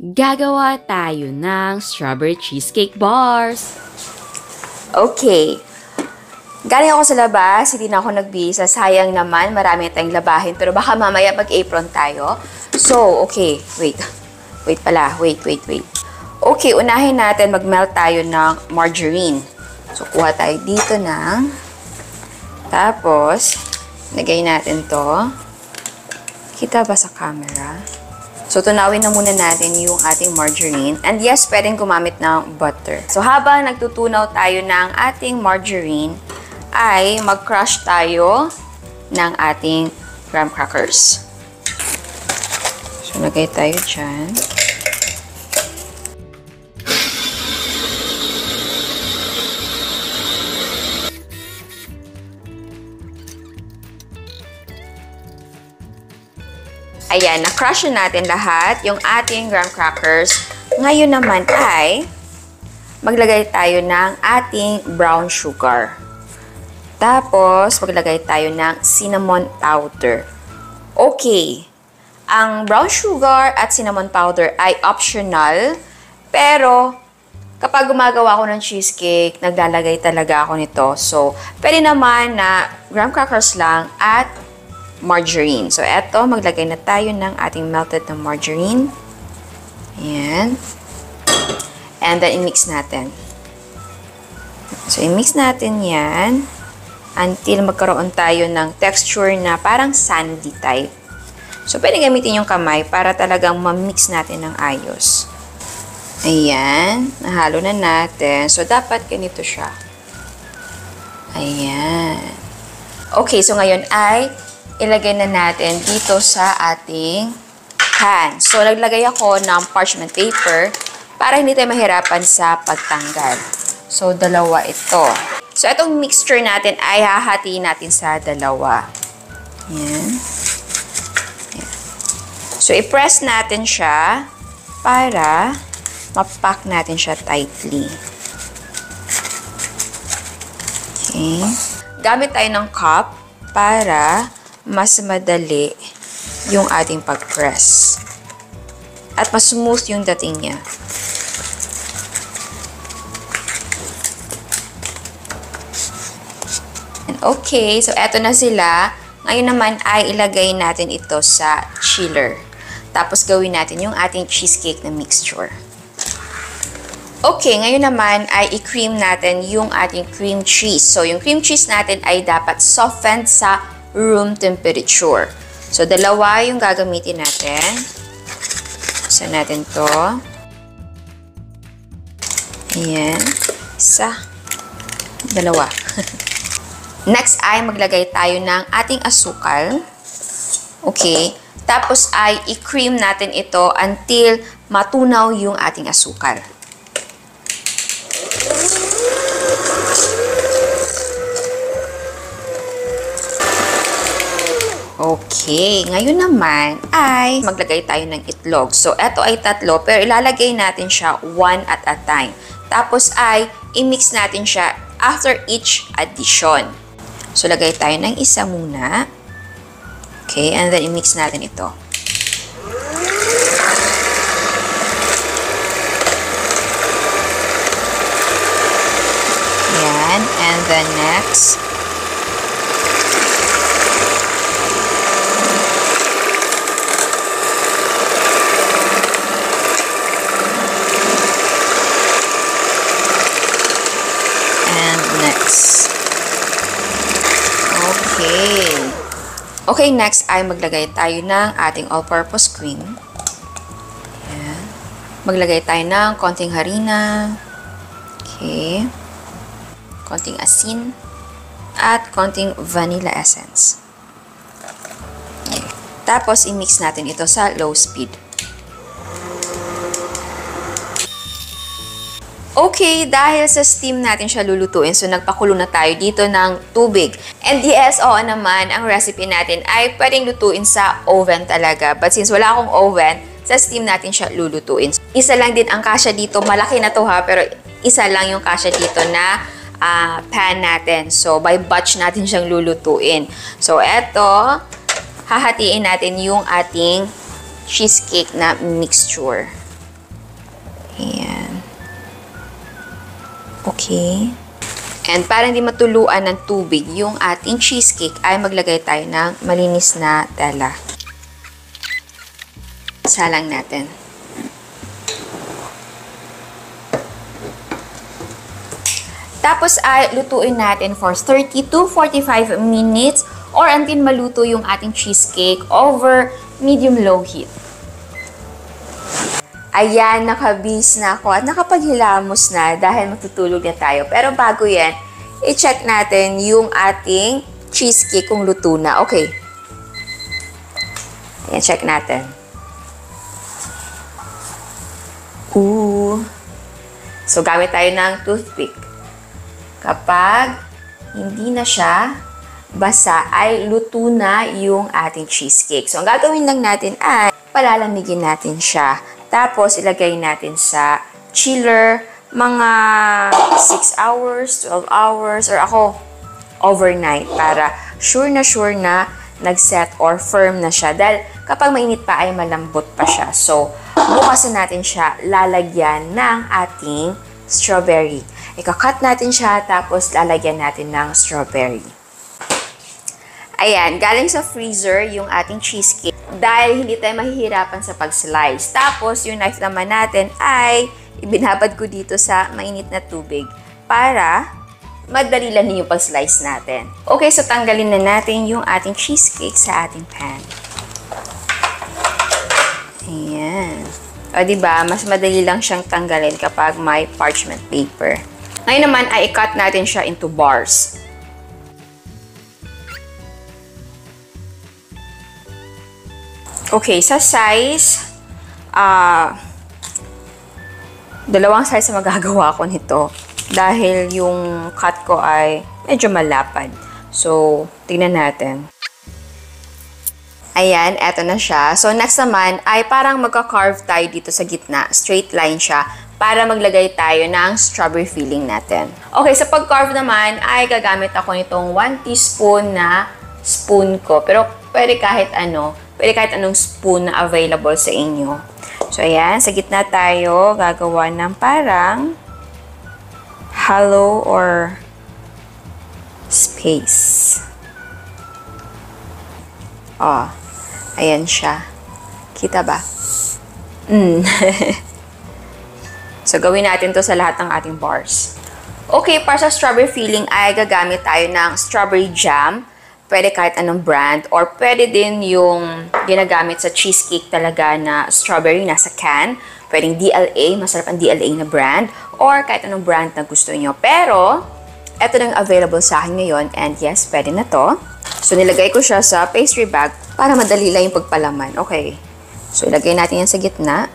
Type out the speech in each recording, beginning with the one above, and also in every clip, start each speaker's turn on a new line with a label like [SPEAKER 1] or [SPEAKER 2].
[SPEAKER 1] Gagawa tayo ng strawberry cheesecake bars.
[SPEAKER 2] Okay. Galing ako sa labas, hindi na ako nagbihisa. Sayang naman, marami tayong labahin. Pero baka mamaya mag-apron tayo. So, okay. Wait. Wait. Okay, unahin natin mag-melt tayo ng margarine. So, kuha tayo dito ng... Tapos, lagay natin to. Kita ba sa camera? So, tunawin na muna natin yung ating margarine. And yes, pwedeng gumamit ng butter. So, habang nagtutunaw tayo ng ating margarine, ay mag-crush tayo ng ating graham crackers. So, lagay tayo dyan. Ayan, na-crush natin lahat yung ating graham crackers. Ngayon naman ay maglagay tayo ng ating brown sugar. Tapos, maglagay tayo ng cinnamon powder. Okay. Ang brown sugar at cinnamon powder ay optional. Pero, kapag gumagawa ako ng cheesecake, naglalagay talaga ako nito. So, pwede naman na graham crackers lang at margarine. So, eto, maglagay na tayo ng ating melted na margarine. Ayan. And then, i-mix natin. So, i-mix natin yan until magkaroon tayo ng texture na parang sandy type. So, pwede gamitin yung kamay para talagang ma-mix natin ng ayos. Ayan. Nahalo na natin. So, dapat ganito siya. Ayan. Okay, so ngayon ay ilagay na natin dito sa ating pan. So, naglagay ako ng parchment paper para hindi tayo mahirapan sa pagtanggal. So, dalawa ito. So, itong mixture natin ay hahatiin natin sa dalawa. Yan. Yan. So, i-press natin siya para mapack natin siya tightly. Okay. Gamit tayo ng cup para mas madali yung ating pag-press. At mas smooth yung dating niya. And okay, so eto na sila. Ngayon naman ay ilagay natin ito sa chiller. Tapos gawin natin yung ating cheesecake na mixture. Okay, ngayon naman ay i-cream natin yung ating cream cheese. So, yung cream cheese natin ay dapat softened sa room temperature. So, dalawa yung gagamitin natin. Buksan natin to. Ayan. Isa. Dalawa. Next ay maglagay tayo ng ating asukal. Okay. Tapos ay i-cream natin ito until matunaw yung ating asukal. Okay, ngayon naman ay maglagay tayo ng itlog. So, eto ay 3, pero ilalagay natin siya one at a time. Tapos ay i-mix natin siya after each addition. So, lagay tayo ng isa muna. Okay, and then i-mix natin ito. Yan, and then next. Okay, next ay maglagay tayo ng ating all-purpose cream. Ayan. Maglagay tayo ng konting harina. Okay. Konting asin. At konting vanilla essence. Okay. Tapos, i-mix natin ito sa low speed. Okay, dahil sa steam natin siya lulutuin, so nagpakulo na tayo dito ng tubig. And yes, oo naman, ang recipe natin ay pwedeng lutuin sa oven talaga. But since wala akong oven, sa steam natin siya lulutuin. Isa lang din ang kasya dito. Malaki na to ha, pero isa lang yung kasya dito na pan natin. So, by batch natin siyang lulutuin. So, eto, hahatiin natin yung ating cheesecake na mixture. Ayan. Okay. And para hindi matuluan ng tubig yung ating cheesecake, ay maglagay tayo ng malinis na tela. Salang natin. Tapos ay lutuin natin for 30 to 45 minutes or until maluto yung ating cheesecake over medium-low heat. Ayan, nakabis na ako at nakapaghilamos na dahil matutulog na tayo. Pero bago yan, i-check natin yung ating cheesecake kung luto na. Okay. Ayan, check natin. Ooh. So, gamit tayo ng toothpick. Kapag hindi na siya basa, ay luto na yung ating cheesecake. So, ang gagawin lang natin ay palalamigin natin siya. Tapos, ilagay natin sa chiller mga 6 hours, 12 hours, or ako, overnight para sure na nag-set or firm na siya. Dahil kapag mainit pa ay malambot pa siya. So, bukas na natin siya lalagyan ng ating strawberry. Ika-cut natin siya, tapos lalagyan natin ng strawberry. Ayan, galing sa freezer yung ating cheesecake dahil hindi tayo mahihirapan sa pag-slice. Tapos, yung knife naman natin ay ibinabad ko dito sa mainit na tubig para madali lang yung pag-slice natin. Okay, so tanggalin na natin yung ating cheesecake sa ating pan. Ayan. O, diba? Mas madali lang siyang tanggalin kapag may parchment paper. Ngayon naman ay i-cut natin siya into bars. Okay, sa size, dalawang size na magagawa ko nito dahil yung cut ko ay medyo malapad. So, tingnan natin. Ayan, eto na siya. So, next naman ay parang magka-carve tayo dito sa gitna. Straight line siya para maglagay tayo ng strawberry filling natin. Okay, sa pag-carve naman ay gagamit ako nitong 1 teaspoon na spoon ko. Pero pwede kahit anong spoon na available sa inyo. So, ayan, sa gitna tayo gagawa ng parang hollow or space. Oh, ayan siya. Kita ba? So, gawin natin to sa lahat ng ating bars. Okay, para sa strawberry filling ay gagamit tayo ng strawberry jam. Pwede kahit anong brand or pwede din yung ginagamit sa cheesecake talaga na strawberry nasa can. Pwedeng DLA, masarap ang DLA na brand or kahit anong brand na gusto nyo. Pero, eto nang available sa akin ngayon and yes, pwede na to. So, nilagay ko siya sa pastry bag para madali lang yung pagpalaman. Okay. So, ilagay natin yan sa gitna.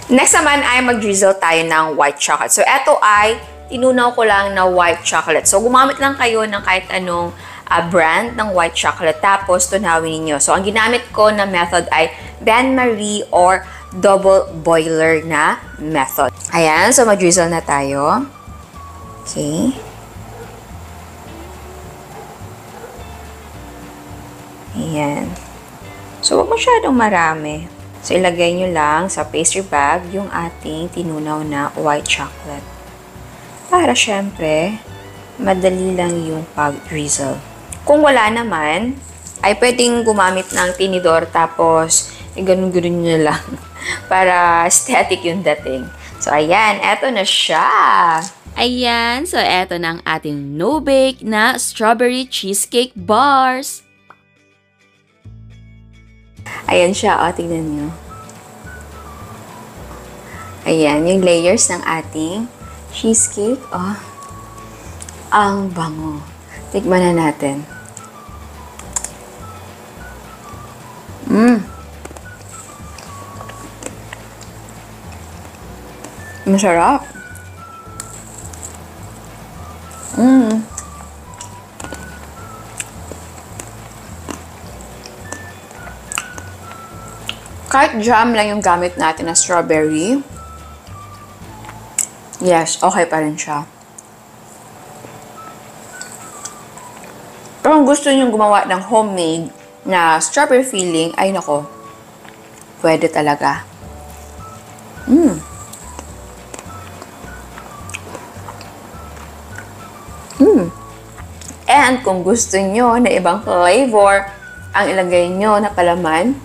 [SPEAKER 2] Next naman ay mag-drizzle tayo ng white chocolate. So, eto ay tinunaw ko lang na white chocolate. So, gumamit lang kayo ng kahit anong brand ng white chocolate. Tapos, tunawin niyo. So, ang ginamit ko na method ay bain-marie or double boiler na method. Ayan. So, mag-drizzle na tayo. Okay. Ayan. So, huwag masyadong marami. So, ilagay nyo lang sa pastry bag yung ating tinunaw na white chocolate. Para syempre, madali lang yung pag-drizzle. Kung wala naman, ay pwedeng gumamit ng tinidor tapos ganun-ganun nyo lang para aesthetic yung dating. So, ayan, eto na siya.
[SPEAKER 1] Ayan, so eto na ang ating no-bake na strawberry cheesecake bars.
[SPEAKER 2] Ayan siya, o, tignan nyo. Ayan, yung layers ng ating cheesecake. Oh, ang bango. Tikman na natin. Masarap. Kahit jam lang yung gamit natin na strawberry, yes, okay pa rin siya. Pero kung gusto nyo gumawa ng homemade, na strawberry filling, ay nako, pwede talaga. And kung gusto nyo na ibang flavor ang ilagay nyo na palaman,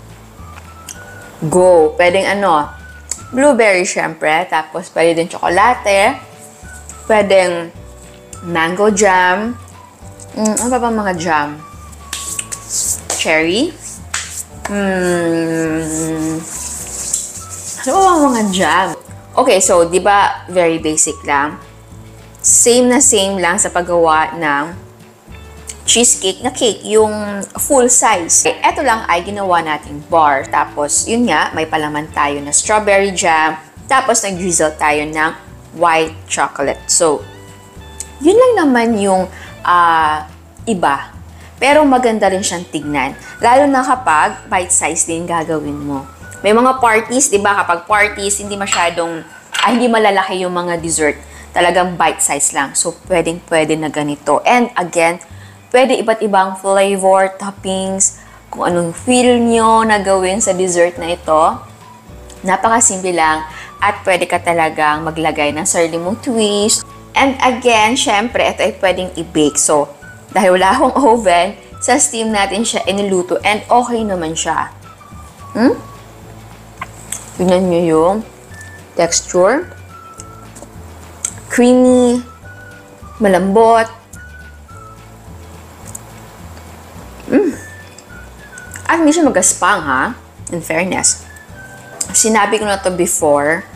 [SPEAKER 2] go! Pwedeng blueberry syempre, tapos pwede din tsokolate, pwedeng mango jam, ano pa ba mga jam? Cherry? Ano ba mga jam? Okay, so, di ba, very basic lang. Same na same lang sa paggawa ng cheesecake na cake, yung full size. Ito lang ay ginawa nating bar. Tapos, yun nga, may palaman tayo na strawberry jam. Tapos, nag-drizzle tayo ng white chocolate. So, yun lang naman yung iba. Pero maganda rin siyang tignan. Lalo na kapag bite size din gagawin mo. May mga parties, di ba? Kapag parties, hindi masyadong, hindi malalaki yung mga dessert. Talagang bite size lang. So, pwedeng-pwede na ganito. And again, pwede iba't ibang flavor, toppings, kung anong feel nyo na gawin sa dessert na ito. Napakasimple lang at pwede ka talagang maglagay ng sarili mong twist. And again, syempre, ito ay pwedeng i-bake. So, dahil wala akong oven, sa steam natin siya iniluto and okay naman siya. Tignan nyo yung texture. Creamy, malambot. At hindi siya magaspang, ha? In fairness. Sinabi ko na to before,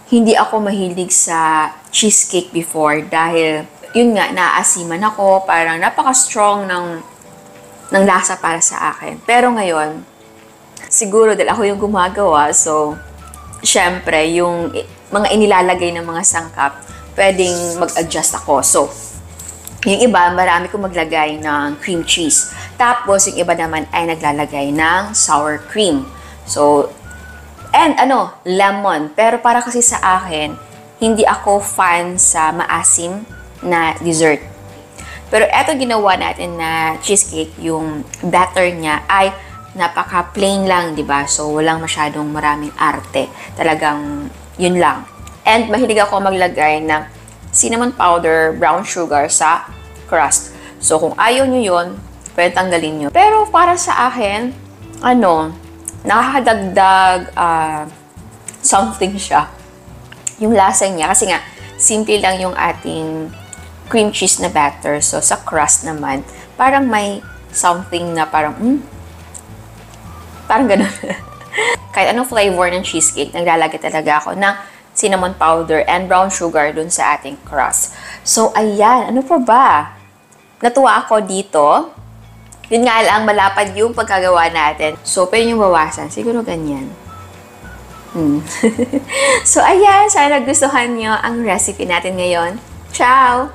[SPEAKER 2] hindi ako mahilig sa cheesecake before dahil, yun nga, naaasiman ako, parang napaka-strong ng lasa para sa akin. Pero ngayon, siguro dahil ako yung gumagawa, so, syempre, yung mga inilalagay ng mga sangkap, pwedeng mag-adjust ako. So, yung iba, marami kong maglagay ng cream cheese. Tapos, yung iba naman ay naglalagay ng sour cream. So, and lemon. Pero para kasi sa akin, hindi ako fan sa maasim na dessert. Pero eto ginawa natin na cheesecake, yung batter niya ay napaka-plain lang, di ba? So, walang masyadong maraming arte. Talagang yun lang. And mahilig ako maglagay ng cinnamon powder, brown sugar sa crust. So, kung ayaw nyo yun, pwede tanggalin nyo. Pero para sa akin, nakakadagdag something siya. Yung lasa niya. Kasi nga, simple lang yung ating cream cheese na batter. So, sa crust naman, parang may something na parang ganun. Kahit anong flavor ng cheesecake, naglalagay talaga ako ng cinnamon powder and brown sugar dun sa ating crust. So, ayan. Ano pa ba? Natuwa ako dito. Yun nga lang, malapad yung pagkagawa natin. So, pwede yung bawasan. Siguro ganyan. So, ayan. Sana nagustuhan nyo ang recipe natin ngayon. Ciao!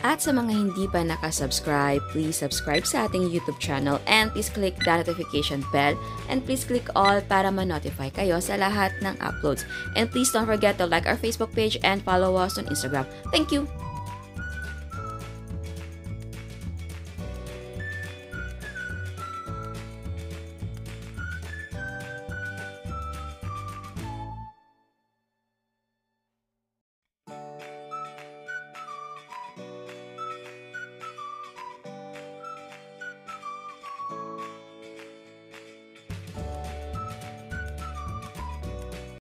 [SPEAKER 1] At sa mga hindi pa nakasubscribe, please subscribe sa ating YouTube channel and please click the notification bell and please click all para ma-notify kayo sa lahat ng uploads. And please don't forget to like our Facebook page and follow us on Instagram. Thank you!